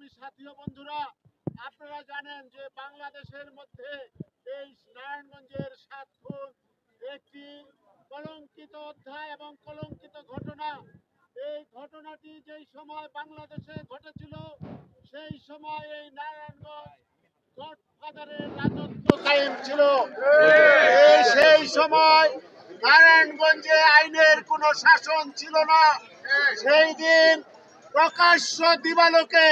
সংগ্রামী সাথী ও বন্ধুরা, আপনারা জানেন যে বাংলাদেশের মধ্যে এই নারায়ণগঞ্জের ৭ খুন একটি কলঙ্কিত অধ্যায় এবং কলঙ্কিত ঘটনা। এই ঘটনাটি যেই সময় বাংলাদেশে ঘটেছিল সেই সময় এই নারায়ণগঞ্জ গডফাদারের রাজত্ব কায়েম ছিল। সেই সময় নারায়ণগঞ্জে আইনের কোনো শাসন ছিল না। সেই দিন প্রকাশ্য দিবালোকে,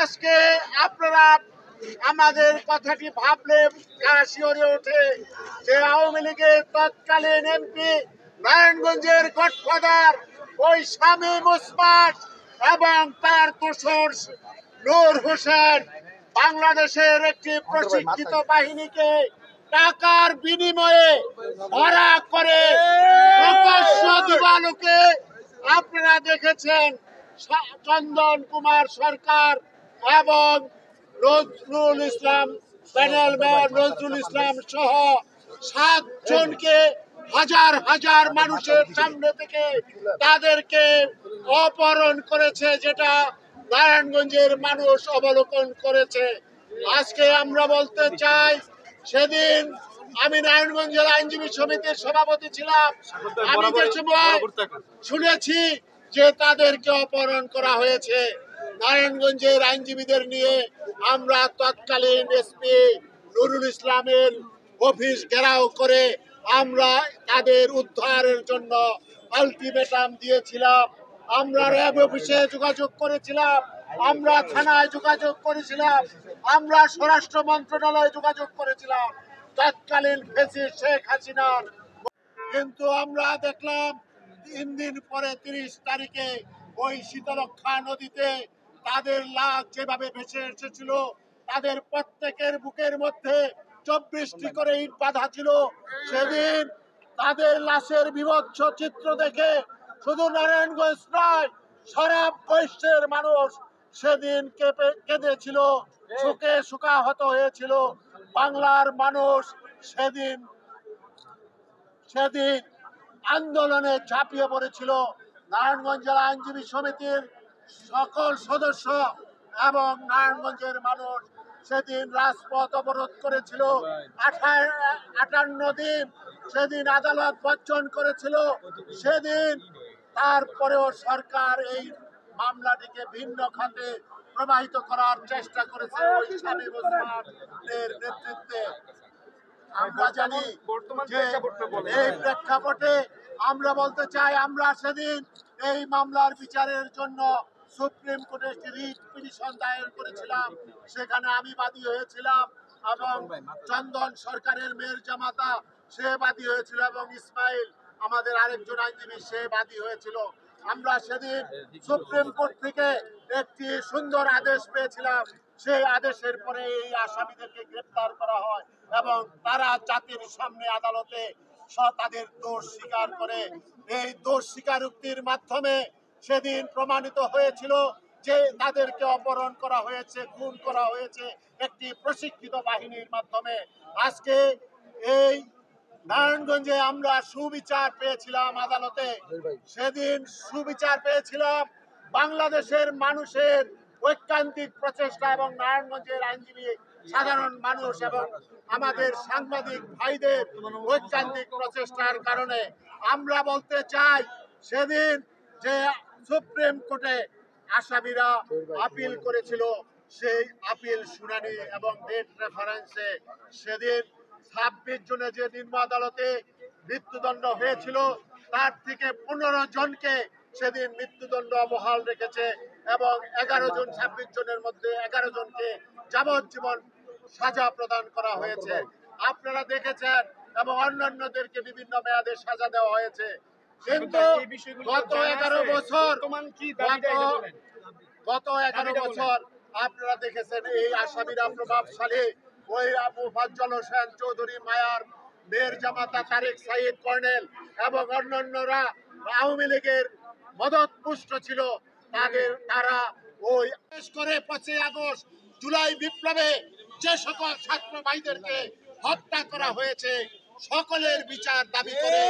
আজকে আপনারা আমাদের কথাটি ভাবলে গা শিউরে ওঠে যে আওয়ামী লীগের তৎকালীন এমপি নারায়ণগঞ্জের গডফাদার ওই শামীম ওসমান এবং তার দোসর নূর হোসেন বাংলাদেশের একটি প্রশিক্ষিত বাহিনীকে টাকার বিনিময়ে ভাড়া করে প্রকাশ্য দিবালোকে আপনারা দেখেছেন চন্দন কুমার সরকার এবং নজরুল ইসলাম, প্যানেল মেয়র নজরুল ইসলাম সহ 7 জনকে হাজার হাজার মানুষের সামনে থেকে তাদেরকে অপহরণ করেছে, যেটা নারায়ণগঞ্জের মানুষ অবলোকন করেছে। আজকে আমরা বলতে চাই, সেদিন আমি নারায়ণগঞ্জ জেলা আইনজীবী সমিতির সভাপতি ছিলাম। আমি যে সময় শুনেছি যে তাদেরকে অপহরণ করা হয়েছে, নারায়ণগঞ্জের আইনজীবীদের নিয়ে আমরা তৎকালীন এসপি নুরুল ইসলামের অফিস ঘেরাও করে আমরা তাদের উদ্ধারের জন্য আলটিমেটাম দিয়েছিলাম। আমরা র্যাব অফিসে যোগাযোগ করেছিলাম, আমরা থানায় যোগাযোগ করেছিলাম, আমরা স্বরাষ্ট্র মন্ত্রণালয়ে যোগাযোগ করেছিলাম তৎকালীন ফ্যাসিস্ট শেখ হাসিনার। কিন্তু আমরা দেখলাম 3 দিন পরে 30 তারিখে ওই শীতলক্ষা নদীতে তাদের লাশ যেভাবে ভেসে এসেছিল, তাদের প্রত্যেকের বুকের মধ্যে 24টি করে ইট বাঁধা ছিল। সেদিন তাদের লাশের বিভৎস চিত্র দেখে শুধু নারায়ণগঞ্জ নয়, সারা বিশ্বের মানুষ সেদিন কেঁদেছিল, শোকে শোকাহত হয়েছিল। বাংলার মানুষ সেদিন আন্দোলনে ঝাঁপিয়ে পড়েছিল। নারায়ণগঞ্জ জেলা আইনজীবী সমিতির সকল সদস্য এবং নারায়ণগঞ্জের মানুষ সেদিন রাজপথ অবরোধ করেছিল 58 দিন। সেদিন আদালত বর্জন করেছিল। সেদিন তারপরেও সরকার এই মামলাটিকে ভিন্ন খাতে প্রবাহিত করার চেষ্টা করেছে ওই শামীম ওসমানের নেতৃত্বে। আমরা জানি যে এই প্রেক্ষাপটে আমরা বলতে চাই, আমরা সেদিন এই মামলার বিচারের জন্য সুপ্রিম কোর্টে একটি রিট পিটিশন দায়ের করেছিলাম। সেখানে আমি বাদী হয়েছিলাম এবং চন্দন সরকারের মেয়ের জামাতা সে বাদী হয়েছিল এবং ইসমাইল আমাদের আরেকজন আইনজীবী সে বাদী হয়েছিল। আমরা সেদিন সুপ্রিম কোর্ট থেকে একটি সুন্দর আদেশ পেয়েছিলাম। সেই আদেশের পরে এই আসামিদেরকে গ্রেপ্তার করা হয় এবং তারা জাতির সামনে আদালতে তাদের দোষ স্বীকার করে। এই দোষ স্বীকারোক্তির মাধ্যমে সেদিন প্রমাণিত হয়েছিল যে তাদেরকে অপহরণ করা হয়েছে, খুন করা হয়েছে একটি প্রশিক্ষিত বাহিনীর মাধ্যমে। আজকে এই নারায়ণগঞ্জে আমরা সুবিচার পেয়েছিলাম আদালতে। সেদিন সুবিচার পেয়েছিলাম বাংলাদেশের মানুষের ঐকান্তিক প্রচেষ্টা এবং নারায়ণগঞ্জের আইনজীবী সাধারণ মানুষ এবং আমাদের সাংবাদিক ভাইদের ঐকান্তিক প্রচেষ্টার কারণে। আমরা বলতে চাই, সেদিন যে সুপ্রিম কোর্টে আসামিরা আপিল করেছিল, সেই আপিল শুনানি এবং ডেট রেফারেন্সে সেদিন 26 জনে যে নিম্ন আদালতে মৃত্যুদণ্ড হয়েছিল, তার থেকে 15 জনকে সেদিন মৃত্যুদণ্ড বহাল রেখেছে এবং 11 জন 26 জনের মধ্যে 11 জনকে যাবজ্জীবন সাজা প্রদান করা হয়েছে। আপনারা দেখেছেন এবং অন্যান্যদেরকে বিভিন্ন মেয়াদে সাজা দেওয়া হয়েছে। কিন্তু গত 11 বছর আপনারা দেখেছেন এই আসামিরা প্রভাবশালী। ওই মোফাজ্জল হোসেন চৌধুরী মায়ার মেয়ের জামাতা তারেক সাইদ কর্নেল এবং অন্যান্যরা আওয়ামী লীগের মদতপুষ্ট ছিল। তারা ওই বিশেষ করে 5ই আগস্ট জুলাই বিপ্লবে যে সকল ছাত্র ভাইদেরকে হত্যা করা হয়েছে সকলের বিচার দাবি করে